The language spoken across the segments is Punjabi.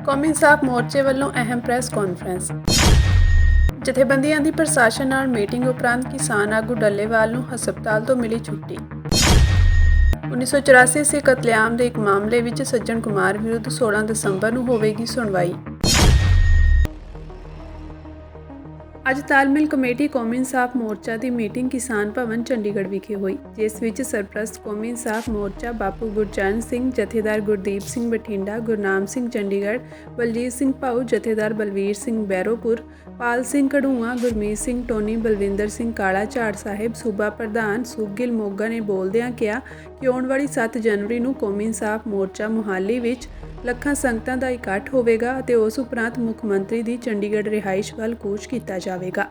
ਕੌਮੀ ਇਨਸਾਫ ਮੋਰਚੇ ਵੱਲੋਂ ਅਹਿਮ ਪ੍ਰੈਸ ਕਾਨਫਰੰਸ। ਜਥੇਬੰਦੀਆਂ ਦੀ ਪ੍ਰਸ਼ਾਸਨ ਨਾਲ ਮੀਟਿੰਗ ਉਪਰੰਤ ਕਿਸਾਨ ਆਗੂ ਡੱਲੇਵਾਲ ਨੂੰ ਹਸਪਤਾਲ ਤੋਂ ਮਿਲੀ ਛੁੱਟੀ। 1984 ਸੇ ਕਤਲੇਆਮ ਦੇ ਇੱਕ ਮਾਮਲੇ ਵਿੱਚ ਸੱਜਣ ਕੁਮਾਰ ਵਿਰੁੱਧ 16 ਦਸੰਬਰ ਨੂੰ ਹੋਵੇਗੀ ਸੁਣਵਾਈ। ਅੱਜ ਤਾਲਮੇਲ ਕਮੇਟੀ ਕੌਮੀ ਇਨਸਾਫ ਮੋਰਚਾ ਦੀ ਮੀਟਿੰਗ ਕਿਸਾਨ ਭਵਨ ਚੰਡੀਗੜ੍ਹ ਵਿਖੇ ਹੋਈ, ਜਿਸ ਵਿੱਚ ਸਰਪ੍ਰਸਤ ਕੌਮੀ ਇਨਸਾਫ ਮੋਰਚਾ ਬਾਪੂ ਗੁਰਚਰਨ ਸਿੰਘ, ਜਥੇਦਾਰ ਗੁਰਦੀਪ ਸਿੰਘ ਬਠਿੰਡਾ, ਗੁਰਨਾਮ ਸਿੰਘ ਚੰਡੀਗੜ੍ਹ, ਬਲਜੀਤ ਸਿੰਘ ਭਾਊ, ਜਥੇਦਾਰ ਬਲਵੀਰ ਸਿੰਘ ਬੈਰੋਪੁਰ, ਪਾਲ ਸਿੰਘ ਘੜੂਆ, ਗੁਰਮੀਤ ਸਿੰਘ ਟੋਨੀ, ਬਲਵਿੰਦਰ ਸਿੰਘ ਕਾਲਾ ਝਾੜ ਸਾਹਿਬ, ਸੂਬਾ ਪ੍ਰਧਾਨ ਸੁਖਗਿਲ ਮੋਗਾ ਨੇ ਬੋਲਦਿਆਂ ਕਿਹਾ ਕਿ ਆਉਣ ਵਾਲੀ 7 ਜਨਵਰੀ ਨੂੰ ਕੌਮੀ ਇਨਸਾਫ ਮੋਰਚਾ ਮੁਹਾਲੀ ਵਿੱਚ ਲੱਖਾਂ ਸੰਗਤਾਂ ਦਾ ਇਕੱਠ ਹੋਵੇਗਾ ਅਤੇ ਉਸ ਉਪਰੰਤ ਮੁੱਖ ਮੰਤਰੀ ਦੀ ਚੰਡੀਗੜ੍ਹ ਰਿਹਾਇਸ਼ ਵੱਲ ਕੂਚ ਕੀਤਾ ਜਾਵੇਗਾ।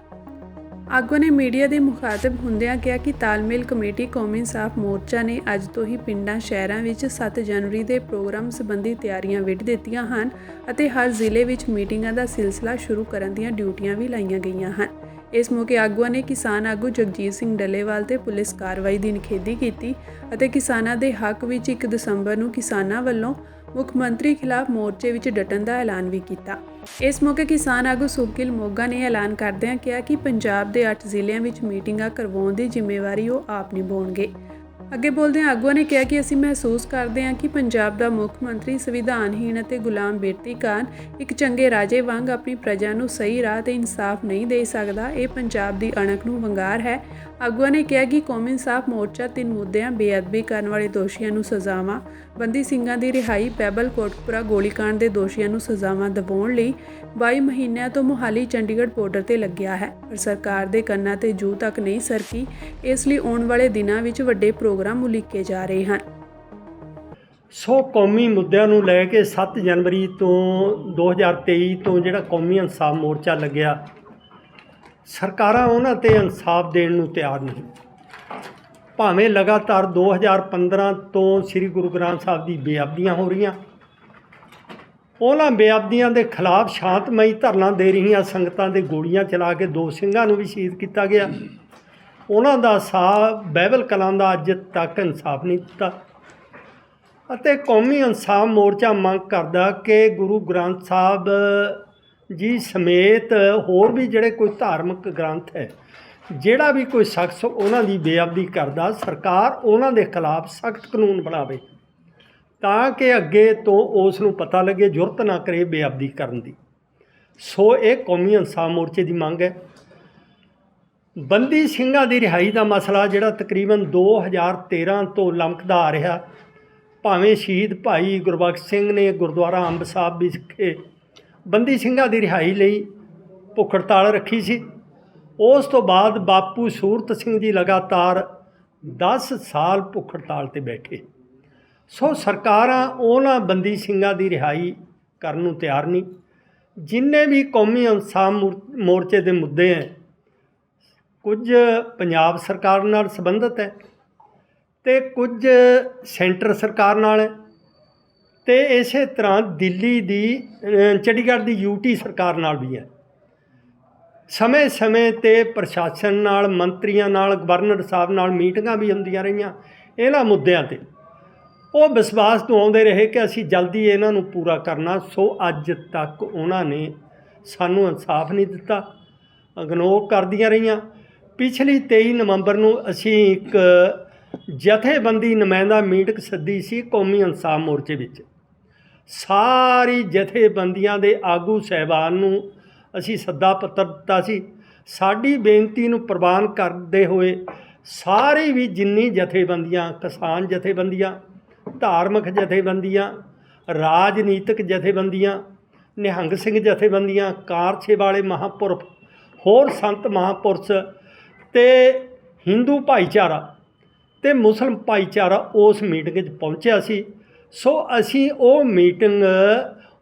ਆਗੂ ਨੇ ਮੀਡੀਆ ਦੇ ਮੁਖਾਤਬ ਹੁੰਦਿਆਂ ਕਿਹਾ ਕਿ ਤਾਲਮੇਲ ਕਮੇਟੀ ਕੌਮੀ ਇਨਸਾਫ ਮੋਰਚਾ ਨੇ ਅੱਜ ਤੋਂ ਹੀ ਪਿੰਡਾਂ ਸ਼ਹਿਰਾਂ ਵਿੱਚ 7 ਜਨਵਰੀ ਦੇ ਪ੍ਰੋਗਰਾਮ ਸੰਬੰਧੀ ਤਿਆਰੀਆਂ ਵਿੱਢ ਦਿੱਤੀਆਂ ਹਨ ਅਤੇ ਹਰ ਜ਼ਿਲ੍ਹੇ ਵਿੱਚ ਮੀਟਿੰਗਾਂ ਦਾ ਸਿਲਸਿਲਾ ਸ਼ੁਰੂ ਕਰਨ ਦੀਆਂ ਡਿਊਟੀਆਂ ਵੀ ਲਾਈਆਂ ਗਈਆਂ ਹਨ। ਇਸ ਮੌਕੇ ਆਗੂਆਂ ਨੇ ਕਿਸਾਨ ਆਗੂ ਜਗਜੀਤ ਸਿੰਘ ਡੱਲੇਵਾਲ ਤੇ ਪੁਲਿਸ ਕਾਰਵਾਈ ਦੀ ਨਿਖੇਧੀ ਕੀਤੀ ਅਤੇ ਕਿਸਾਨਾਂ ਦੇ ਹੱਕ ਵਿੱਚ 1 ਦਸੰਬਰ ਨੂੰ ਕਿਸਾਨਾਂ ਵੱਲੋਂ ਮੁੱਖ ਮੰਤਰੀ ਖਿਲਾਫ ਮੋਰਚੇ ਵਿੱਚ ਡਟਣ ਦਾ ਐਲਾਨ ਵੀ ਕੀਤਾ। ਇਸ ਮੌਕੇ ਕਿਸਾਨ ਆਗੂ ਸੁਖਗਿਲ ਮੋਗਾ ਨੇ ਐਲਾਨ ਕਰਦਿਆਂ ਕਿਹਾ ਕਿ ਪੰਜਾਬ ਦੇ 8 ਜ਼ਿਲ੍ਹਿਆਂ ਵਿੱਚ ਮੀਟਿੰਗਾਂ ਕਰਵਾਉਣ ਦੀ ਜ਼ਿੰਮੇਵਾਰੀ ਉਹ ਆਪ ਨਿਭਾਉਣਗੇ। ਅੱਗੇ ਬੋਲਦਿਆਂ ਆਗੂਆਂ ਨੇ ਕਿਹਾ ਕਿ ਅਸੀਂ ਮਹਿਸੂਸ ਕਰਦੇ ਹਾਂ ਕਿ ਪੰਜਾਬ ਦਾ ਮੁੱਖ ਮੰਤਰੀ ਸੰਵਿਧਾਨਹੀਣ ਅਤੇ ਗੁਲਾਮ ਬਿਰਤੀ ਕਾਰਨ ਇੱਕ ਚੰਗੇ ਰਾਜੇ ਵਾਂਗ ਆਪਣੀ ਪ੍ਰਜਾ ਨੂੰ ਸਹੀ ਰਾਹ ਤੇ ਇਨਸਾਫ ਨਹੀਂ ਦੇ ਸਕਦਾ। ਇਹ ਪੰਜਾਬ ਦੀ ਅਣਖ ਨੂੰ ਵੰਗਾਰ ਹੈ। ਆਗੂਆਂ ਨੇ ਕਿਹਾ ਕਿ ਕੌਮੀ ਇਨਸਾਫ ਮੋਰਚਾ 3 ਮੁੱਦਿਆਂ ਬੇਅਦਬੀ ਕਰਨ ਵਾਲੇ ਦੋਸ਼ੀਆਂ ਨੂੰ ਸਜ਼ਾਵਾਂ, ਬੰਦੀ ਸਿੰਘਾਂ ਦੀ ਰਿਹਾਈ, ਬਹਿਬਲ ਕੋਟਕਪੁਰਾ ਗੋਲੀਕਾਂਡ ਦੇ ਦੋਸ਼ੀਆਂ ਨੂੰ ਸਜ਼ਾਵਾਂ ਦਿਵਾਉਣ ਲਈ 22 ਮਹੀਨਿਆਂ ਤੋਂ ਮੁਹਾਲੀ ਚੰਡੀਗੜ੍ਹ ਬਾਰਡਰ ਤੇ ਲੱਗਿਆ ਹੈ, ਪਰ ਸਰਕਾਰ ਦੇ ਕੰਨਾਂ ਤੇ ਜੂੰ ਤੱਕ ਨਹੀਂ ਸਰਕੀ। ਇਸ ਲਈ ਆਉਣ ਵਾਲੇ ਦਿਨਾਂ ਵਿੱਚ ਵੱਡੇ ਪ੍ਰੋਗਰਾਮ ਉਲੀਕੇ ਜਾ ਰਹੇ ਹਨ। ਸੋ ਕੌਮੀ ਮੁੱਦਿਆਂ ਨੂੰ ਲੈ ਕੇ 7 ਜਨਵਰੀ ਤੋਂ 2023 ਤੋਂ ਜਿਹੜਾ ਕੌਮੀ ਇਨਸਾਫ ਮੋਰਚਾ ਲੱਗਿਆ, ਸਰਕਾਰਾਂ ਉਹਨਾਂ 'ਤੇ ਇਨਸਾਫ ਦੇਣ ਨੂੰ ਤਿਆਰ ਨਹੀਂ। ਭਾਵੇਂ ਲਗਾਤਾਰ 2015 ਤੋਂ ਸ੍ਰੀ ਗੁਰੂ ਗ੍ਰੰਥ ਸਾਹਿਬ ਦੀ ਬੇਅਦਬੀਆਂ ਹੋ ਰਹੀਆਂ, ਉਹਨਾਂ ਬੇਅਦਬੀਆਂ ਦੇ ਖਿਲਾਫ ਸ਼ਾਂਤਮਈ ਧਰਨਾ ਦੇ ਰਹੀਆਂ ਸੰਗਤਾਂ ਦੇ ਗੋਲੀਆਂ ਚਲਾ ਕੇ 2 ਸਿੰਘਾਂ ਨੂੰ ਵੀ ਸ਼ਹੀਦ ਕੀਤਾ ਗਿਆ। ਉਹਨਾਂ ਦਾ ਸਾਹ ਬਾਈਬਲ ਕਲਾਂ ਦਾ ਅੱਜ ਤੱਕ ਇਨਸਾਫ ਨਹੀਂ ਦਿੱਤਾ ਅਤੇ ਕੌਮੀ ਇਨਸਾਫ ਮੋਰਚਾ ਮੰਗ ਕਰਦਾ ਕਿ ਗੁਰੂ ਗ੍ਰੰਥ ਸਾਹਿਬ ਜੀ ਸਮੇਤ ਹੋਰ ਵੀ ਜਿਹੜੇ ਕੋਈ ਧਾਰਮਿਕ ਗ੍ਰੰਥ ਹੈ, ਜਿਹੜਾ ਵੀ ਕੋਈ ਸ਼ਖਸ ਉਹਨਾਂ ਦੀ ਬੇਅਦਬੀ ਕਰਦਾ, ਸਰਕਾਰ ਉਹਨਾਂ ਦੇ ਖਿਲਾਫ ਸਖਤ ਕਾਨੂੰਨ ਬਣਾਵੇ ਤਾਂ ਕਿ ਅੱਗੇ ਤੋਂ ਉਸ ਨੂੰ ਪਤਾ ਲੱਗੇ, ਜੁਰਤ ਨਾ ਕਰੇ ਬੇਅਦਬੀ ਕਰਨ ਦੀ। ਸੋ ਇਹ ਕੌਮੀ ਇਨਸਾਫ ਮੋਰਚੇ ਦੀ ਮੰਗ ਹੈ। ਬੰਦੀ ਸਿੰਘਾਂ ਦੀ ਰਿਹਾਈ ਦਾ ਮਸਲਾ ਜਿਹੜਾ ਤਕਰੀਬਨ 2013 ਤੋਂ ਲਮਕਦਾ ਆ ਰਿਹਾ, ਭਾਵੇਂ ਸ਼ਹੀਦ ਭਾਈ ਗੁਰਬਖਸ਼ ਸਿੰਘ ਨੇ ਗੁਰਦੁਆਰਾ ਅੰਬ ਸਾਹਿਬ ਵਿਖੇ ਬੰਦੀ ਸਿੰਘਾਂ ਦੀ ਰਿਹਾਈ ਲਈ ਭੁੱਖ ਹੜਤਾਲ ਰੱਖੀ ਸੀ। ਉਸ ਤੋਂ ਬਾਅਦ ਬਾਪੂ ਸੂਰਤ ਸਿੰਘ ਜੀ ਲਗਾਤਾਰ 10 ਸਾਲ ਭੁੱਖ ਹੜਤਾਲ 'ਤੇ ਬੈਠੇ। ਸੋ ਸਰਕਾਰਾਂ ਉਹਨਾਂ ਬੰਦੀ ਸਿੰਘਾਂ ਦੀ ਰਿਹਾਈ ਕਰਨ ਨੂੰ ਤਿਆਰ ਨਹੀਂ। ਜਿੰਨੇ ਵੀ ਕੌਮੀ ਇਨਸਾਫ ਮੋਰਚੇ ਦੇ ਮੁੱਦੇ ਹੈ, ਕੁਝ ਪੰਜਾਬ ਸਰਕਾਰ ਨਾਲ ਸੰਬੰਧਿਤ ਹੈ ਅਤੇ ਕੁਝ ਸੈਂਟਰ ਸਰਕਾਰ ਨਾਲ ਹੈ ਅਤੇ ਇਸੇ ਤਰ੍ਹਾਂ ਦਿੱਲੀ ਦੀ ਚੰਡੀਗੜ੍ਹ ਦੀ UT ਸਰਕਾਰ ਨਾਲ ਵੀ ਹੈ। ਸਮੇਂ ਸਮੇਂ 'ਤੇ ਪ੍ਰਸ਼ਾਸਨ ਨਾਲ, ਮੰਤਰੀਆਂ ਨਾਲ, ਗਵਰਨਰ ਸਾਹਿਬ ਨਾਲ ਮੀਟਿੰਗਾਂ ਵੀ ਹੁੰਦੀਆਂ ਰਹੀਆਂ ਇਹਨਾਂ ਮੁੱਦਿਆਂ 'ਤੇ। ਉਹ ਵਿਸ਼ਵਾਸ ਦਿਵਾਉਂਦੇ ਰਹੇ ਕਿ ਅਸੀਂ ਜਲਦੀ ਇਹਨਾਂ ਨੂੰ ਪੂਰਾ ਕਰਨਾ। ਸੋ ਅੱਜ ਤੱਕ ਉਹਨਾਂ ਨੇ ਸਾਨੂੰ ਇਨਸਾਫ ਨਹੀਂ ਦਿੱਤਾ, ਇਗਨੋਰ ਕਰਦੀਆਂ ਰਹੀਆਂ। ਪਿਛਲੀ 23 ਨਵੰਬਰ ਨੂੰ ਅਸੀਂ ਇੱਕ ਜਥੇਬੰਦੀ ਨੁਮਾਇੰਦਾ ਮੀਟਿੰਗ ਸੱਦੀ ਸੀ ਕੌਮੀ ਇਨਸਾਫ ਮੋਰਚੇ ਵਿੱਚ। ਸਾਰੀ ਜਥੇਬੰਦੀਆਂ ਦੇ ਆਗੂ ਸਾਹਿਬਾਨ ਨੂੰ ਅਸੀਂ ਸੱਦਾ ਪੱਤਰ ਦਿੱਤਾ ਸੀ। ਸਾਡੀ ਬੇਨਤੀ ਨੂੰ ਪ੍ਰਵਾਨ ਕਰਦੇ ਹੋਏ ਸਾਰੀ ਵੀ ਜਿੰਨੀ ਜਥੇਬੰਦੀਆਂ, ਕਿਸਾਨ ਜਥੇਬੰਦੀਆਂ, ਧਾਰਮਿਕ ਜਥੇਬੰਦੀਆਂ, ਰਾਜਨੀਤਿਕ ਜਥੇਬੰਦੀਆਂ, ਨਿਹੰਗ ਸਿੰਘ ਜਥੇਬੰਦੀਆਂ, ਕਾਰਛੇ ਵਾਲੇ ਮਹਾਂਪੁਰਖ, ਹੋਰ ਸੰਤ ਮਹਾਂਪੁਰਸ਼ ਅਤੇ ਹਿੰਦੂ ਭਾਈਚਾਰਾ ਅਤੇ ਮੁਸਲਿਮ ਭਾਈਚਾਰਾ ਉਸ ਮੀਟਿੰਗ 'ਚ ਪਹੁੰਚਿਆ ਸੀ। ਸੋ ਅਸੀਂ ਉਹ ਮੀਟਿੰਗ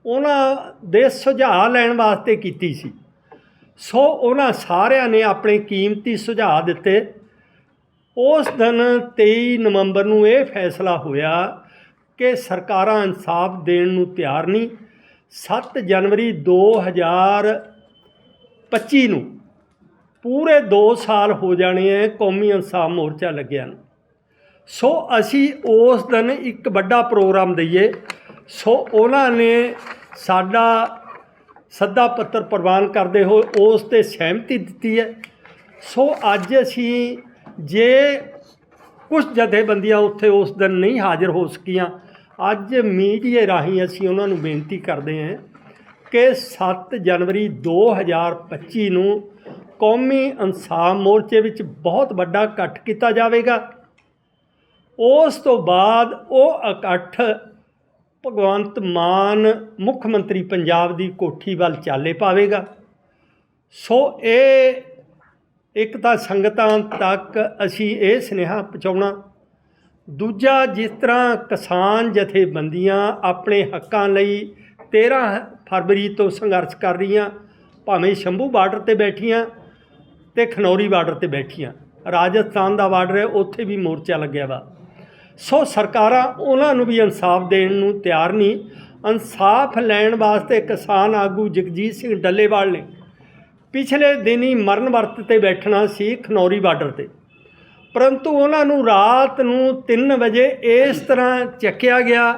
ਉਹਨਾਂ ਦੇ ਸੁਝਾਅ ਲੈਣ ਵਾਸਤੇ ਕੀਤੀ ਸੀ। ਸੋ ਉਹਨਾਂ ਸਾਰਿਆਂ ਨੇ ਆਪਣੇ ਕੀਮਤੀ ਸੁਝਾਅ ਦਿੱਤੇ। ਉਸ ਦਿਨ 23 ਨਵੰਬਰ ਨੂੰ ਇਹ ਫੈਸਲਾ ਹੋਇਆ ਕਿ ਸਰਕਾਰਾਂ ਇਨਸਾਫ ਦੇਣ ਨੂੰ ਤਿਆਰ ਨਹੀਂ। 7 ਜਨਵਰੀ 2025 ਨੂੰ ਪੂਰੇ 2 ਸਾਲ ਹੋ ਜਾਣੇ ਹੈ ਕੌਮੀ ਇਨਸਾਫ ਮੋਰਚਾ ਲੱਗਿਆ ਨੂੰ। ਸੋ ਅਸੀਂ ਉਸ ਦਿਨ ਇੱਕ ਵੱਡਾ ਪ੍ਰੋਗਰਾਮ ਦਈਏ। ਸੋ ਉਹਨਾਂ ਨੇ ਸਾਡਾ ਸੱਦਾ ਪੱਤਰ ਪ੍ਰਵਾਨ ਕਰਦੇ ਹੋਏ ਉਸ 'ਤੇ ਸਹਿਮਤੀ ਦਿੱਤੀ ਹੈ। ਸੋ ਅੱਜ ਅਸੀਂ ਜੇ ਕੁਝ ਜਥੇਬੰਦੀਆਂ ਉੱਥੇ ਉਸ ਦਿਨ ਨਹੀਂ ਹਾਜ਼ਰ ਹੋ ਸਕੀਆਂ, ਅੱਜ ਮੀਡੀਆ ਰਾਹੀਂ ਅਸੀਂ ਉਹਨਾਂ ਨੂੰ ਬੇਨਤੀ ਕਰਦੇ ਹਾਂ ਕਿ 7 ਜਨਵਰੀ 2025 ਨੂੰ ਕੌਮੀ ਇਨਸਾਫ ਮੋਰਚੇ ਵਿੱਚ ਬਹੁਤ ਵੱਡਾ ਇਕੱਠ ਕੀਤਾ ਜਾਵੇਗਾ। ਉਸ ਤੋਂ ਬਾਅਦ ਉਹ ਇਕੱਠ ਭਗਵੰਤ ਮਾਨ ਮੁੱਖ ਮੰਤਰੀ ਪੰਜਾਬ ਦੀ ਕੋਠੀ ਵੱਲ ਚਾਲੇ ਪਾਵੇਗਾ। ਸੋ ਇਹ ਇੱਕ ਤਾਂ ਸੰਗਤਾਂ ਤੱਕ ਅਸੀਂ ਇਹ ਸੁਨੇਹਾ ਪਹੁੰਚਾਉਣਾ, ਦੂਜਾ ਜਿਸ ਤਰ੍ਹਾਂ ਕਿਸਾਨ ਜਥੇਬੰਦੀਆਂ ਆਪਣੇ ਹੱਕਾਂ ਲਈ 13 ਫਰਵਰੀ ਤੋਂ ਸੰਘਰਸ਼ ਕਰ ਰਹੀਆਂ, ਭਾਵੇਂ ਸ਼ੰਭੂ ਬਾਰਡਰ 'ਤੇ ਬੈਠੀਆਂ ਅਤੇ ਖਨੌਰੀ ਬਾਰਡਰ 'ਤੇ ਬੈਠੀਆਂ, ਰਾਜਸਥਾਨ ਦਾ ਬਾਰਡਰ ਹੈ ਉੱਥੇ ਵੀ ਮੋਰਚਾ ਲੱਗਿਆ ਵਾ। ਸੋ ਸਰਕਾਰਾਂ ਉਹਨਾਂ ਨੂੰ ਵੀ ਇਨਸਾਫ ਦੇਣ ਨੂੰ ਤਿਆਰ ਨਹੀਂ। ਇਨਸਾਫ ਲੈਣ ਵਾਸਤੇ ਕਿਸਾਨ ਆਗੂ ਜਗਜੀਤ ਸਿੰਘ ਡੱਲੇਵਾਲ ਨੇ ਪਿਛਲੇ ਦਿਨੀ ਮਰਨ ਵਰਤ 'ਤੇ ਬੈਠਣਾ ਸੀ ਖਨੌਰੀ ਬਾਰਡਰ 'ਤੇ, ਪਰੰਤੂ ਉਹਨਾਂ ਨੂੰ ਰਾਤ ਨੂੰ 3 ਵਜੇ ਇਸ ਤਰ੍ਹਾਂ ਚੱਕਿਆ ਗਿਆ।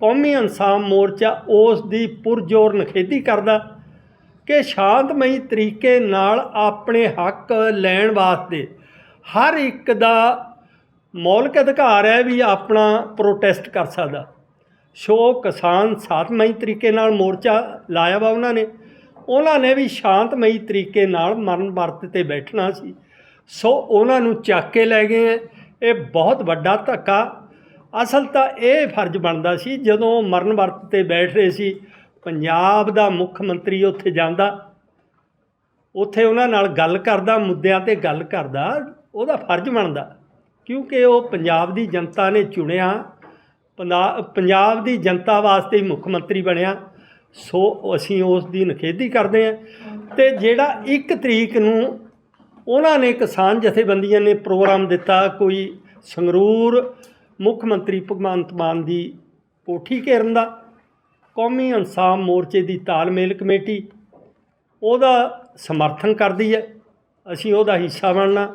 ਕੌਮੀ ਇਨਸਾਫ ਮੋਰਚਾ ਉਸ ਦੀ ਪੁਰਜ਼ੋਰ ਨਿਖੇਧੀ ਕਰਦਾ ਕਿ ਸ਼ਾਂਤਮਈ ਤਰੀਕੇ ਨਾਲ ਆਪਣੇ ਹੱਕ ਲੈਣ ਵਾਸਤੇ ਹਰ ਇੱਕ ਦਾ ਮੌਲਿਕ ਅਧਿਕਾਰ ਹੈ ਵੀ ਆਪਣਾ ਪ੍ਰੋਟੈਸਟ ਕਰ ਸਕਦਾ। ਸੋ ਕਿਸਾਨ ਸ਼ਾਂਤਮਈ ਤਰੀਕੇ ਨਾਲ ਮੋਰਚਾ ਲਾਇਆ ਵਾ ਉਹਨਾਂ ਨੇ ਵੀ ਸ਼ਾਂਤਮਈ ਤਰੀਕੇ ਨਾਲ ਮਰਨ ਵਰਤ 'ਤੇ ਬੈਠਣਾ ਸੀ। ਸੋ ਉਹਨਾਂ ਨੂੰ ਚੱਕ ਕੇ ਲੈ ਗਏ ਹੈ। ਇਹ ਬਹੁਤ ਵੱਡਾ ਧੱਕਾ। ਅਸਲ ਤਾਂ ਇਹ ਫਰਜ਼ ਬਣਦਾ ਸੀ ਜਦੋਂ ਮਰਨ ਵਰਤ 'ਤੇ ਬੈਠ ਰਹੇ ਸੀ, ਪੰਜਾਬ ਦਾ ਮੁੱਖ ਮੰਤਰੀ ਉੱਥੇ ਜਾਂਦਾ, ਉੱਥੇ ਉਹਨਾਂ ਨਾਲ ਗੱਲ ਕਰਦਾ, ਮੁੱਦਿਆਂ 'ਤੇ ਗੱਲ ਕਰਦਾ, ਉਹਦਾ ਫਰਜ਼ ਬਣਦਾ ਕਿਉਂਕਿ ਉਹ ਪੰਜਾਬ ਦੀ ਜਨਤਾ ਨੇ ਚੁਣਿਆ, ਪੰਜਾਬ ਦੀ ਜਨਤਾ ਵਾਸਤੇ ਹੀ ਮੁੱਖ ਮੰਤਰੀ ਬਣਿਆ। ਸੋ ਅਸੀਂ ਉਸ ਦੀ ਨਿਖੇਧੀ ਕਰਦੇ ਹਾਂ। ਅਤੇ ਜਿਹੜਾ 1 ਤਰੀਕ ਨੂੰ ਉਹਨਾਂ ਨੇ ਕਿਸਾਨ ਜਥੇਬੰਦੀਆਂ ਨੇ ਪ੍ਰੋਗਰਾਮ ਦਿੱਤਾ, ਕੋਈ ਸੰਗਰੂਰ ਮੁੱਖ ਮੰਤਰੀ ਭਗਵੰਤ ਮਾਨ ਦੀ ਕੋਠੀ ਘੇਰਨ ਦਾ, ਕੌਮੀ ਇਨਸਾਫ ਮੋਰਚੇ ਦੀ ਤਾਲਮੇਲ ਕਮੇਟੀ ਉਹਦਾ ਸਮਰਥਨ ਕਰਦੀ ਹੈ। ਅਸੀਂ ਉਹਦਾ ਹਿੱਸਾ ਬਣਨਾ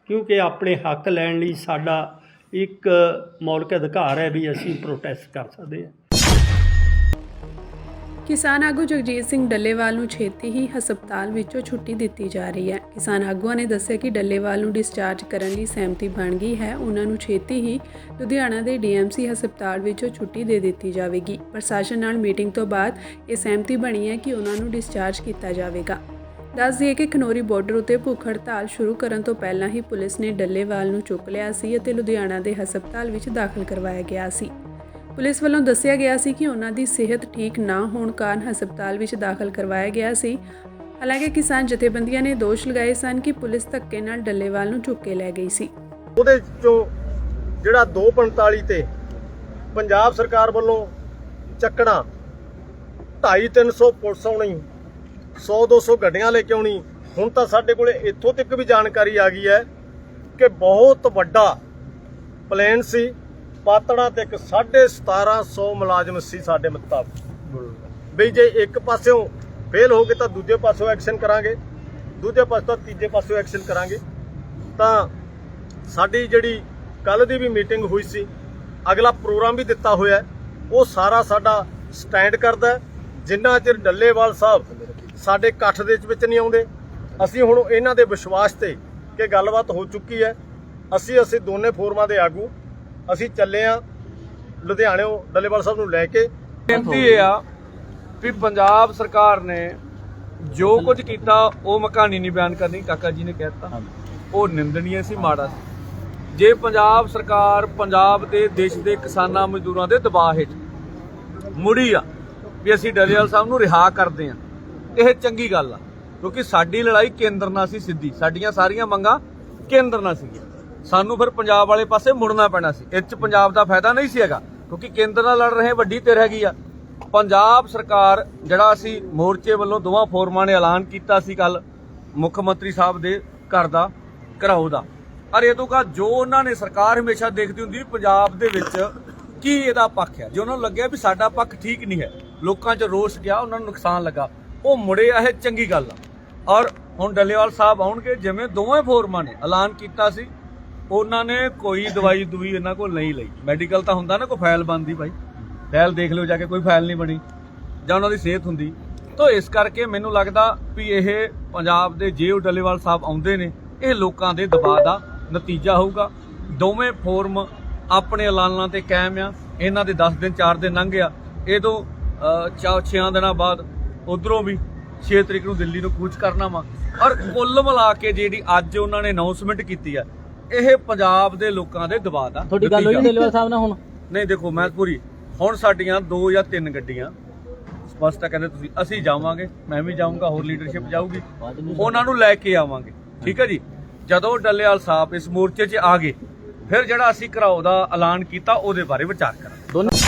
ਕਿਉਂਕਿ ਆਪਣੇ ਹੱਕ ਲੈਣ ਲਈ ਸਾਡਾ ਇੱਕ ਮੌਲਿਕ ਅਧਿਕਾਰ ਹੈ ਵੀ ਅਸੀਂ ਪ੍ਰੋਟੈਸਟ ਕਰ ਸਕਦੇ ਹਾਂ। ਕਿਸਾਨ ਆਗੂ ਜਗਜੀਤ ਸਿੰਘ ਡੱਲੇਵਾਲ ਨੂੰ ਛੇਤੀ ਹੀ ਹਸਪਤਾਲ ਵਿੱਚੋਂ ਛੁੱਟੀ ਦਿੱਤੀ ਜਾ ਰਹੀ ਹੈ। ਕਿਸਾਨ ਆਗੂਆਂ ਨੇ ਦੱਸਿਆ ਕਿ ਡੱਲੇਵਾਲ ਨੂੰ ਡਿਸਚਾਰਜ ਕਰਨ ਲਈ ਸਹਿਮਤੀ ਬਣ ਗਈ ਹੈ। ਉਹਨਾਂ ਨੂੰ ਛੇਤੀ ਹੀ ਲੁਧਿਆਣਾ ਦੇ ਡੀਐਮਸੀ ਹਸਪਤਾਲ ਵਿੱਚੋਂ ਛੁੱਟੀ ਦੇ ਦਿੱਤੀ ਜਾਵੇਗੀ। ਪ੍ਰਸ਼ਾਸਨ ਨਾਲ ਮੀਟਿੰਗ ਤੋਂ ਬਾਅਦ ਇਹ ਸਹਿਮਤੀ ਬਣੀ ਹੈ ਕਿ ਉਹਨਾਂ ਨੂੰ ਡਿਸਚਾਰਜ ਕੀਤਾ ਜਾਵੇਗਾ। ਦੱਸ ਦਈਏ ਕਿ ਖਨੌਰੀ ਬਾਰਡਰ ਉੱਤੇ ਭੁੱਖ ਹੜਤਾਲ ਸ਼ੁਰੂ ਕਰਨ ਤੋਂ ਪਹਿਲਾਂ ਹੀ ਪੁਲਿਸ ਨੇ ਡੱਲੇਵਾਲ ਨੂੰ ਚੁੱਕ ਲਿਆ ਸੀ ਅਤੇ ਲੁਧਿਆਣਾ ਦੇ ਹਸਪਤਾਲ ਵਿੱਚ ਦਾਖਲ ਕਰਵਾਇਆ ਗਿਆ ਸੀ। ਪੁਲਿਸ ਵੱਲੋਂ ਦੱਸਿਆ ਗਿਆ ਸੀ ਕਿ ਉਹਨਾਂ ਦੀ ਸਿਹਤ ਠੀਕ ਨਾ ਹੋਣ ਕਾਰਨ ਹਸਪਤਾਲ ਵਿੱਚ ਦਾਖਲ ਕਰਵਾਇਆ ਗਿਆ ਸੀ। ਹਾਲਾਂਕਿ ਕਿਸਾਨ ਜਥੇਬੰਦੀਆਂ ਨੇ ਦੋਸ਼ ਲਗਾਏ ਸਨ ਕਿ ਪੁਲਿਸ ਧੱਕੇ ਨਾਲ ਡੱਲੇਵਾਲ ਨੂੰ ਚੁੱਕ ਕੇ ਲੈ ਗਈ ਸੀ। ਉਹਦੇ ਚੋਂ ਜਿਹੜਾ 245 ਤੇ ਪੰਜਾਬ ਸਰਕਾਰ ਵੱਲੋਂ ਚੱਕਣਾ, 250-300 ਪੁਲਿਸ ਆਉਣੀ, 100-200 ਗੱਡੀਆਂ ਲੈ ਕੇ ਆਉਣੀ। ਹੁਣ ਤਾਂ ਸਾਡੇ ਕੋਲੇ ਇੱਥੋਂ ਤੱਕ ਵੀ ਜਾਣਕਾਰੀ ਆ ਗਈ ਹੈ ਕਿ ਬਹੁਤ ਵੱਡਾ ਪਲਾਨ ਸੀ। ਪਾਤੜਾਂ ਤੇ 1750 ਮੁਲਾਜ਼ਮ ਸੀ ਸਾਡੇ ਮੁਤਾਬਕ ਵੀ ਜੇ ਇੱਕ ਪਾਸਿਓਂ ਫੇਲ ਹੋ ਗਏ ਤਾਂ ਦੂਜੇ ਪਾਸਿਓਂ ਐਕਸ਼ਨ ਕਰਾਂਗੇ, ਦੂਜੇ ਪਾਸੇ ਤੋਂ ਤੀਜੇ ਪਾਸਿਓਂ ਐਕਸ਼ਨ ਕਰਾਂਗੇ। ਤਾਂ ਸਾਡੀ ਜਿਹੜੀ ਕੱਲ ਦੀ ਵੀ ਮੀਟਿੰਗ ਹੋਈ ਸੀ, ਅਗਲਾ ਪ੍ਰੋਗਰਾਮ ਵੀ ਦਿੱਤਾ ਹੋਇਆ, ਉਹ ਸਾਰਾ ਸਾਡਾ ਸਟੈਂਡ ਕਰਦਾ। ਜਿੰਨਾ ਚਿਰ ਡੱਲੇਵਾਲ ਸਾਹਿਬ ਸਾਡੇ ਇਕੱਠ ਦੇ ਵਿੱਚ ਨਹੀਂ ਆਉਂਦੇ, ਅਸੀਂ ਹੁਣ ਇਹਨਾਂ ਦੇ ਵਿਸ਼ਵਾਸ ਤੇ ਕਿ ਗੱਲਬਾਤ ਹੋ ਚੁੱਕੀ ਹੈ, ਅਸੀਂ ਦੋਨੇ ਫੋਰਮਾਂ ਦੇ ਆਗੂ ਅਸੀਂ ਚੱਲੇ ਆ ਲੁਧਿਆਣਿਓਂ ਡੱਲੇਵਾਲ ਸਾਹਿਬ ਨੂੰ ਲੈ ਕੇ। ਬੇਨਤੀ ਇਹ ਆ ਵੀ ਪੰਜਾਬ ਸਰਕਾਰ ਨੇ ਜੋ ਕੁਝ ਕੀਤਾ ਉਹ ਮੈਂ ਕਹਾਣੀ ਨਹੀਂ ਬਿਆਨ ਕਰਨੀ, ਕਾਕਾ ਜੀ ਨੇ ਕਹਿਤਾ, ਉਹ ਨਿੰਦਣੀय ਸੀ, ਮਾੜਾ ਸੀ। ਜੇ ਪੰਜਾਬ ਸਰਕਾਰ ਪੰਜਾਬ ਦੇ ਦੇਸ਼ ਦੇ ਕਿਸਾਨਾਂ ਮਜ਼ਦੂਰਾਂ ਦੇ ਦਬਾਅ ਹੇਠ ਮੁੜੀ ਆ ਵੀ ਅਸੀਂ ਡੱਲੇਵਾਲ ਸਾਹਿਬ ਨੂੰ ਰਿਹਾ ਕਰਦੇ ਆ, ਇਹ ਚੰਗੀ ਗੱਲ ਆ ਕਿਉਂਕਿ ਸਾਡੀ ਲੜਾਈ ਕੇਂਦਰ ਨਾਲ ਸੀ ਸਿੱਧੀ, ਸਾਡੀਆਂ ਸਾਰੀਆਂ ਮੰਗਾਂ ਕੇਂਦਰ ਨਾਲ ਸੀਗੀਆਂ। ਸਾਨੂੰ ਫਿਰ ਪੰਜਾਬ ਵਾਲੇ ਪਾਸੇ ਮੁੜਨਾ ਪੈਣਾ ਸੀ। ਇਹ 'ਚ ਪੰਜਾਬ ਦਾ ਫਾਇਦਾ ਨਹੀਂ ਸੀ ਹੈਗਾ ਕਿਉਂਕਿ ਕੇਂਦਰ ਨਾਲ ਲੜ ਰਹੇ ਵੱਡੀ ਧਿਰ ਹੈਗੀ ਆ। ਪੰਜਾਬ ਸਰਕਾਰ ਜਿਹੜਾ ਅਸੀਂ ਮੋਰਚੇ ਵੱਲੋਂ ਦੋਵਾਂ ਫੋਰਮਾਂ ਨੇ ਐਲਾਨ ਕੀਤਾ ਸੀ ਕੱਲ ਮੁੱਖ ਮੰਤਰੀ ਸਾਹਿਬ ਦੇ ਘਰ ਦਾ ਘਰਾਓ ਦਾ, ਔਰ ਇਹ ਤੋਂ ਬਾਅਦ ਜੋ ਉਹਨਾਂ ਨੇ ਸਰਕਾਰ ਹਮੇਸ਼ਾ ਦੇਖਦੀ ਹੁੰਦੀ ਪੰਜਾਬ ਦੇ ਵਿੱਚ ਕੀ ਇਹਦਾ ਪੱਖ ਹੈ। ਜੇ ਉਹਨਾਂ ਨੂੰ ਲੱਗਿਆ ਵੀ ਸਾਡਾ ਪੱਖ ਠੀਕ ਨਹੀਂ ਹੈ, ਲੋਕਾਂ 'ਚ ਰੋਸ ਗਿਆ, ਉਹਨਾਂ ਨੂੰ ਨੁਕਸਾਨ ਲੱਗਾ, ਉਹ ਮੁੜੇ ਆ, ਇਹ ਚੰਗੀ ਗੱਲ ਆ। ਔਰ ਹੁਣ ਡੱਲੇਵਾਲ ਸਾਹਿਬ ਆਉਣਗੇ, ਜਿਵੇਂ ਦੋਵੇਂ ਫੋਰਮਾਂ ਨੇ ਐਲਾਨ ਕੀਤਾ ਸੀ, ਉਹਨਾਂ ਨੇ ਕੋਈ ਦਵਾਈ ਇਹਨਾਂ ਕੋਲ ਨਹੀਂ ਲਈ। ਮੈਡੀਕਲ ਤਾਂ ਹੁੰਦਾ ਨਾ, ਕੋਈ ਫਾਈਲ ਬਣਦੀ ਭਾਈ, ਫਾਈਲ ਦੇਖ ਲਿਓ ਜਾ ਕੇ, ਕੋਈ ਫਾਈਲ ਨਹੀਂ ਬਣੀ ਜਾਂ ਉਹਨਾਂ ਦੀ ਸਿਹਤ ਹੁੰਦੀ। ਤਾਂ ਇਸ ਕਰਕੇ ਮੈਨੂੰ ਲੱਗਦਾ ਵੀ ਇਹ ਪੰਜਾਬ ਦੇ ਜੇ ਡੱਲੇਵਾਲ ਸਾਹਿਬ ਆਉਂਦੇ ਨੇ, ਇਹ ਲੋਕਾਂ ਦੇ ਦਬਾਅ ਦਾ ਨਤੀਜਾ ਹੋਊਗਾ। ਦੋਵੇਂ ਫੋਰਮ ਆਪਣੇ ਐਲਾਨਾਂ ਤੇ ਕਾਇਮ ਆ। ਇਹਨਾਂ ਦੇ 10 ਦਿਨ 4 ਦਿਨ ਲੰਘ ਗਿਆ, ਇਹ ਤੋਂ 6 ਦਿਨਾਂ ਬਾਅਦ ਉਧਰੋਂ ਵੀ 6 ਤਰੀਕ ਨੂੰ ਦਿੱਲੀ ਨੂੰ ਕੂਚ ਕਰਨਾ ਵਾ। ਔਰ ਕੁੱਲ ਮਿਲਾ ਕੇ ਜਿਹੜੀ ਅੱਜ ਉਹਨਾਂ ਨੇ ਅਨਾਉਂਸਮੈਂਟ ਕੀਤੀ ਆ, ਇਹ ਪੰਜਾਬ ਦੇ ਲੋਕਾਂ ਦੇ ਦਬਾਅ ਦਾ ਤੁਹਾਡੀ ਗੱਲ ਹੋਈ ਡੱਲੇਵਾਲ ਸਾਹਿਬ ਨਾਲ ਹੁਣ? ਨਹੀਂ, ਦੇਖੋ ਮੈਂ ਪੂਰੀ ਹੁਣ ਸਾਡੀਆਂ 2 ਜਾਂ 3 ਗੱਡੀਆਂ ਸਪਸ਼ਟ ਕਹਿੰਦੇ ਤੁਸੀਂ, ਅਸੀਂ ਜਾਵਾਂਗੇ, ਮੈਂ ਵੀ ਜਾਊਂਗਾ, ਹੋਰ ਲੀਡਰਸ਼ਿਪ ਜਾਊਗੀ, ਉਹਨਾਂ ਨੂੰ ਲੈ ਕੇ ਆਵਾਂਗੇ। ਠੀਕ ਹੈ ਜੀ। ਜਦੋਂ ਡੱਲੇਵਾਲ ਸਾਹਿਬ ਇਸ ਮੋਰਚੇ 'ਚ ਆ ਗਏ, ਫਿਰ ਜਿਹੜਾ ਅਸੀਂ ਘਰਾਓ ਦਾ ਐਲਾਨ ਕੀਤਾ ਉਹਦੇ ਬਾਰੇ ਵਿਚਾਰ ਕਰਾਂਗੇ।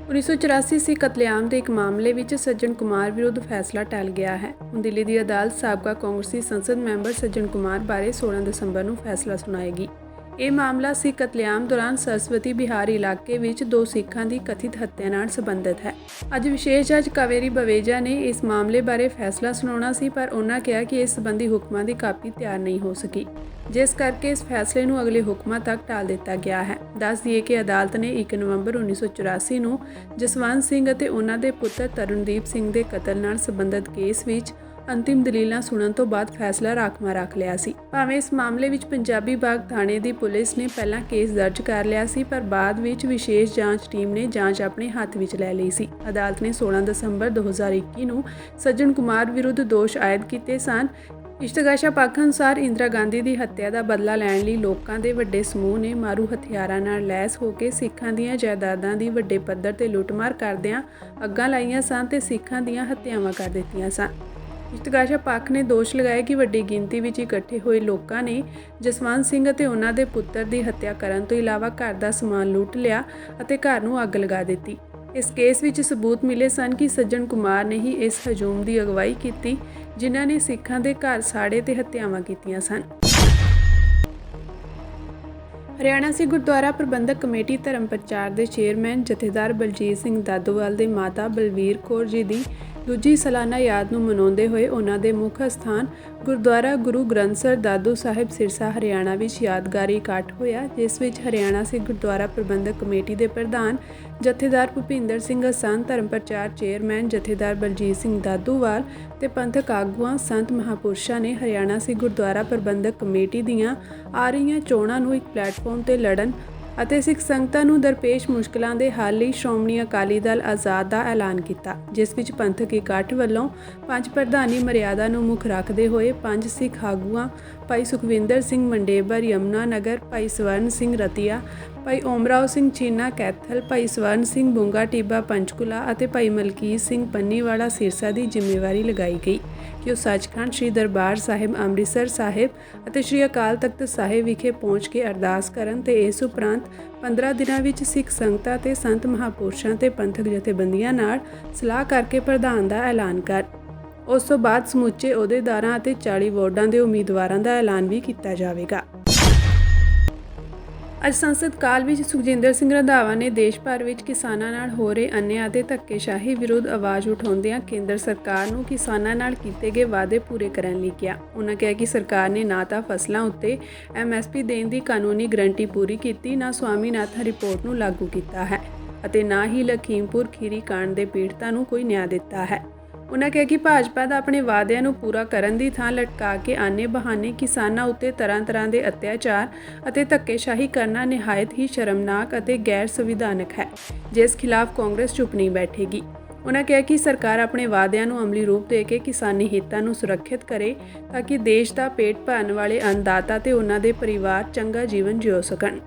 1984 ਸੀ ਕਤਲੇਆਮ ਦੇ ਇੱਕ ਮਾਮਲੇ ਵਿੱਚ ਸੱਜਣ ਕੁਮਾਰ ਵਿਰੁੱਧ ਫੈਸਲਾ ਟਲ ਗਿਆ ਹੈ। ਹੁਣ ਦਿੱਲੀ ਦੀ ਅਦਾਲਤ ਸਾਬਕਾ ਕਾਂਗਰਸੀ ਸੰਸਦ ਮੈਂਬਰ ਸੱਜਣ ਕੁਮਾਰ ਬਾਰੇ 16 ਦਸੰਬਰ ਨੂੰ ਫੈਸਲਾ ਸੁਣਾਏਗੀ। ਇਹ ਮਾਮਲਾ ਸਿੱਖ ਕਤਲੇਆਮ ਦੌਰਾਨ ਸਰਸਵਤੀ ਬਿਹਾਰ ਇਲਾਕੇ ਵਿੱਚ 2 ਸਿੱਖਾਂ ਦੀ ਕਥਿਤ ਹੱਤਿਆ ਨਾਲ ਸੰਬੰਧਿਤ ਹੈ। ਅੱਜ ਵਿਸ਼ੇਸ਼ ਜੱਜ ਕਾਵੇਰੀ ਬਵੇਜਾ ਨੇ ਇਸ ਮਾਮਲੇ ਬਾਰੇ ਫੈਸਲਾ ਸੁਣਾਉਣਾ ਸੀ, ਪਰ ਉਹਨਾਂ ਕਿਹਾ ਕਿ ਇਸ ਸੰਬੰਧੀ ਹੁਕਮਾਂ ਦੀ ਕਾਪੀ ਤਿਆਰ ਨਹੀਂ ਹੋ ਸਕੀ, ਜਿਸ ਕਰਕੇ ਇਸ ਫੈਸਲੇ ਨੂੰ ਅਗਲੇ ਹੁਕਮਾਂ ਤੱਕ ਟਾਲ ਦਿੱਤਾ ਗਿਆ ਹੈ। ਦੱਸ ਦਈਏ ਕਿ ਅਦਾਲਤ ਨੇ 1 ਨਵੰਬਰ 1984 ਨੂੰ ਜਸਵੰਤ ਸਿੰਘ ਅਤੇ ਉਹਨਾਂ ਦੇ ਪੁੱਤਰ ਤਰੁਣਦੀਪ ਸਿੰਘ ਦੇ ਕਤਲ ਨਾਲ ਸੰਬੰਧਿਤ ਕੇਸ ਵਿੱਚ ਅੰਤਿਮ ਦਲੀਲਾਂ ਸੁਣਨ ਤੋਂ ਬਾਅਦ ਫੈਸਲਾ ਰਾਖਵਾਂ ਰੱਖ ਲਿਆ ਸੀ। ਭਾਵੇਂ ਇਸ ਮਾਮਲੇ ਵਿੱਚ ਪੰਜਾਬੀ ਬਾਗ ਥਾਣੇ ਦੀ ਪੁਲਿਸ ਨੇ ਪਹਿਲਾਂ ਕੇਸ ਦਰਜ ਕਰ ਲਿਆ ਸੀ, ਪਰ ਬਾਅਦ ਵਿੱਚ ਵਿਸ਼ੇਸ਼ ਜਾਂਚ ਟੀਮ ਨੇ ਜਾਂਚ ਆਪਣੇ ਹੱਥ ਵਿੱਚ ਲੈ ਲਈ ਸੀ। ਅਦਾਲਤ ਨੇ 16 ਦਸੰਬਰ 2021 ਨੂੰ ਸੱਜਣ ਕੁਮਾਰ ਵਿਰੁੱਧ ਦੋਸ਼ ਆਇਦ ਕੀਤੇ ਸਨ। ਇਸ਼ਤਗਾਸ਼ਾ ਪੱਖ ਅਨੁਸਾਰ ਇੰਦਰਾ ਗਾਂਧੀ ਦੀ ਹੱਤਿਆ ਦਾ ਬਦਲਾ ਲੈਣ ਲਈ ਲੋਕਾਂ ਦੇ ਵੱਡੇ ਸਮੂਹ ਨੇ ਮਾਰੂ ਹਥਿਆਰਾਂ ਨਾਲ ਲੈਸ ਹੋ ਕੇ ਸਿੱਖਾਂ ਦੀਆਂ ਜਾਇਦਾਦਾਂ ਦੀ ਵੱਡੇ ਪੱਧਰ ਤੇ ਲੁੱਟਮਾਰ ਕਰਦਿਆਂ ਅੱਗਾਂ ਲਾਈਆਂ ਸਨ ਤੇ ਸਿੱਖਾਂ ਦੀਆਂ ਹੱਤਿਆਵਾਂ ਕਰ ਦਿੱਤੀਆਂ ਸਨ। ਇਸ਼ਤਗਾਸ਼ਾ ਪੱਖ ਨੇ ਦੋਸ਼ ਲਗਾਇਆ ਕਿ ਵੱਡੀ ਗਿਣਤੀ ਵਿੱਚ ਇਕੱਠੇ ਹੋਏ ਲੋਕਾਂ ਨੇ ਜਸਵੰਤ ਸਿੰਘ ਅਤੇ ਉਹਨਾਂ ਦੇ ਪੁੱਤਰ ਦੀ ਹੱਤਿਆ ਕਰਨ ਤੋਂ ਇਲਾਵਾ ਘਰ ਦਾ ਸਮਾਨ ਲੁੱਟ ਲਿਆ ਅਤੇ ਘਰ ਨੂੰ ਅੱਗ ਲਗਾ ਦਿੱਤੀ। ਇਸ ਕੇਸ ਵਿੱਚ ਸਬੂਤ ਮਿਲੇ ਸਨ ਕਿ ਸੱਜਣ ਕੁਮਾਰ ਨੇ ਹੀ ਇਸ ਹਜੂਮ ਦੀ ਅਗਵਾਈ ਕੀਤੀ, ਜਿਨ੍ਹਾਂ ਨੇ ਸਿੱਖਾਂ ਦੇ ਘਰ ਸਾੜੇ ਤੇ ਹੱਤਿਆਵਾਂ ਕੀਤੀਆਂ ਸਨ। ਹਰਿਆਣਾ ਸਿੱਖ ਗੁਰਦੁਆਰਾ ਪ੍ਰਬੰਧਕ ਕਮੇਟੀ ਧਰਮ ਪ੍ਰਚਾਰ ਦੇ ਚੇਅਰਮੈਨ ਜਥੇਦਾਰ ਬਲਜੀਤ ਸਿੰਘ ਦਾਦੋਵਾਲ ਦੇ ਮਾਤਾ ਬਲਵੀਰ ਕੌਰ ਜੀ ਦੀ ਦੂਜੀ ਸਾਲਾਨਾ ਯਾਦ ਨੂੰ ਮਨਾਉਂਦੇ ਹੋਏ ਉਹਨਾਂ ਦੇ ਮੁੱਖ ਸਥਾਨ ਗੁਰਦੁਆਰਾ ਗੁਰੂ ਗ੍ਰੰਥ ਸਾਹਿਬ ਦਾਦੂ ਸਾਹਿਬ ਸਿਰਸਾ ਹਰਿਆਣਾ ਵਿੱਚ ਯਾਦਗਾਰੀ ਇਕੱਠ ਹੋਇਆ, ਜਿਸ ਵਿੱਚ ਹਰਿਆਣਾ ਸਿੱਖ ਗੁਰਦੁਆਰਾ ਪ੍ਰਬੰਧਕ ਕਮੇਟੀ ਦੇ ਪ੍ਰਧਾਨ ਜਥੇਦਾਰ ਭੁਪਿੰਦਰ ਸਿੰਘ ਹਸਨ, ਧਰਮ ਪ੍ਰਚਾਰ ਚੇਅਰਮੈਨ ਜਥੇਦਾਰ ਬਲਜੀਤ ਸਿੰਘ ਦਾਦੂਵਾਲ ਤੇ ਪੰਥਕ ਆਗੂਆਂ ਸੰਤ ਮਹਾਂਪੁਰਸ਼ਾਂ ਨੇ ਹਰਿਆਣਾ ਸਿੱਖ ਗੁਰਦੁਆਰਾ ਪ੍ਰਬੰਧਕ ਕਮੇਟੀ ਦੀਆਂ ਆ ਰਹੀਆਂ ਚੋਣਾਂ ਨੂੰ ਇੱਕ ਪਲੇਟਫਾਰਮ ਤੇ ਲੜਨ ਅਤੇ ਸਿੱਖ ਸੰਗਤਾਂ ਨੂੰ ਦਰਪੇਸ਼ ਮੁਸ਼ਕਲਾਂ ਦੇ ਹੱਲ ਲਈ ਸ਼੍ਰੋਮਣੀ ਅਕਾਲੀ ਦਲ ਆਜ਼ਾਦ ਦਾ ਐਲਾਨ ਕੀਤਾ, ਜਿਸ ਵਿੱਚ ਪੰਥਕ ਇਕੱਠ ਵੱਲੋਂ 5 ਪ੍ਰਧਾਨੀ ਮਰਿਆਦਾ ਨੂੰ ਮੁੱਖ ਰੱਖਦੇ ਹੋਏ 5 ਸਿੱਖ ਆਗੂਆਂ ਭਾਈ ਸੁਖਵਿੰਦਰ ਸਿੰਘ ਮੰਡੇਬਰ ਯਮੁਨਾ ਨਗਰ, ਭਾਈ ਸਵਰਨ ਸਿੰਘ ਰਤੀਆ, ਭਾਈ ਓਮਰਾਓ ਸਿੰਘ ਚੀਨਾ ਕੈਥਲ, ਭਾਈ ਸਵਰਨ ਸਿੰਘ ਬੁੰਗਾ ਟਿੱਬਾ ਪੰਚਕੂਲਾ ਅਤੇ ਭਾਈ ਮਲਕੀਤ ਸਿੰਘ ਪੰਨੀਵਾਲਾ ਸਿਰਸਾ ਦੀ ਜ਼ਿੰਮੇਵਾਰੀ ਲਗਾਈ ਗਈ ਕਿ ਉਹ ਸੱਚਖੰਡ ਸ੍ਰੀ ਦਰਬਾਰ ਸਾਹਿਬ ਅੰਮ੍ਰਿਤਸਰ ਸਾਹਿਬ ਅਤੇ ਸ੍ਰੀ ਅਕਾਲ ਤਖਤ ਸਾਹਿਬ ਵਿਖੇ ਪਹੁੰਚ ਕੇ ਅਰਦਾਸ ਕਰਨ ਤੇ ਇਸ ਉਪਰੰਤ 15 ਦਿਨਾਂ ਵਿੱਚ ਸਿੱਖ ਸੰਗਤਾਂ ਤੇ ਸੰਤ ਮਹਾਂਪੁਰਸ਼ਾਂ ਤੇ ਪੰਥਕ ਜਥੇਬੰਦੀਆਂ ਨਾਲ ਸਲਾਹ ਕਰਕੇ ਪ੍ਰਧਾਨ ਦਾ ਐਲਾਨ ਕਰ ਉਸ ਤੋਂ ਬਾਅਦ ਸਮੁੱਚੇ ਅਹੁਦੇਦਾਰਾਂ ਅਤੇ 40 ਵਾਰਡਾਂ ਦੇ ਉਮੀਦਵਾਰਾਂ ਦਾ ਐਲਾਨ ਵੀ ਕੀਤਾ ਜਾਵੇਗਾ। ਅੱਜ ਸੰਸਦ ਕਾਲ ਵਿੱਚ ਸੁਖਜਿੰਦਰ ਸਿੰਘ ਰੰਧਾਵਾ ਨੇ ਦੇਸ਼ ਭਰ ਵਿੱਚ ਕਿਸਾਨਾਂ ਨਾਲ ਹੋ ਰਹੇ ਅਨਿਆਂ ਅਤੇ ਧੱਕੇਸ਼ਾਹੀ ਵਿਰੁੱਧ ਆਵਾਜ਼ ਉਠਾਉਂਦਿਆਂ ਕੇਂਦਰ ਸਰਕਾਰ ਨੂੰ ਕਿਸਾਨਾਂ ਨਾਲ ਕੀਤੇ ਗਏ ਵਾਅਦੇ ਪੂਰੇ ਕਰਨ ਲਈ ਕਿਹਾ। ਉਨ੍ਹਾਂ ਕਿਹਾ ਕਿ ਸਰਕਾਰ ਨੇ ਨਾ ਤਾਂ ਫਸਲਾਂ ਉੱਤੇ MSP ਦੇਣ ਦੀ ਕਾਨੂੰਨੀ ਗਰੰਟੀ ਪੂਰੀ ਕੀਤੀ, ਨਾ ਸਵਾਮੀਨਾਥਨ ਰਿਪੋਰਟ ਨੂੰ ਲਾਗੂ ਕੀਤਾ ਹੈ ਅਤੇ ਨਾ ਹੀ ਲਖੀਮਪੁਰ ਖੀਰੀ ਕਾਂਡ ਦੇ ਪੀੜਤਾਂ ਨੂੰ ਕੋਈ ਨਿਆਂ ਦਿੱਤਾ ਹੈ। ਉਨ੍ਹਾਂ ਕਿਹਾ ਕਿ ਭਾਜਪਾ ਦਾ ਆਪਣੇ ਵਾਅਦਿਆਂ ਨੂੰ ਪੂਰਾ ਕਰਨ ਦੀ ਥਾਂ ਲਟਕਾ ਕੇ ਆਨੇ ਬਹਾਨੇ ਕਿਸਾਨਾਂ ਉੱਤੇ ਤਰ੍ਹਾਂ ਦੇ ਅਤਿਆਚਾਰ ਅਤੇ ਧੱਕੇਸ਼ਾਹੀ ਕਰਨਾ ਨਿਹਾਇਤ ਹੀ ਸ਼ਰਮਨਾਕ ਅਤੇ ਗੈਰ ਸੰਵਿਧਾਨਕ ਹੈ, ਜਿਸ ਖਿਲਾਫ ਕਾਂਗਰਸ ਚੁੱਪ ਨਹੀਂ ਬੈਠੇਗੀ। ਉਨ੍ਹਾਂ ਕਿਹਾ ਕਿ ਸਰਕਾਰ ਆਪਣੇ ਵਾਅਦਿਆਂ ਨੂੰ ਅਮਲੀ ਰੂਪ ਦੇ ਕੇ ਕਿਸਾਨੀ ਹਿੱਤਾਂ ਨੂੰ ਸੁਰੱਖਿਅਤ ਕਰੇ ਤਾਂ ਕਿ ਦੇਸ਼ ਦਾ ਪੇਟ ਭਰਨ ਵਾਲੇ ਅੰਨਦਾਤਾ ਤੇ ਉਹਨਾਂ ਦੇ ਪਰਿਵਾਰ ਚੰਗਾ ਜੀਵਨ ਜਿਉ ਸਕਣ।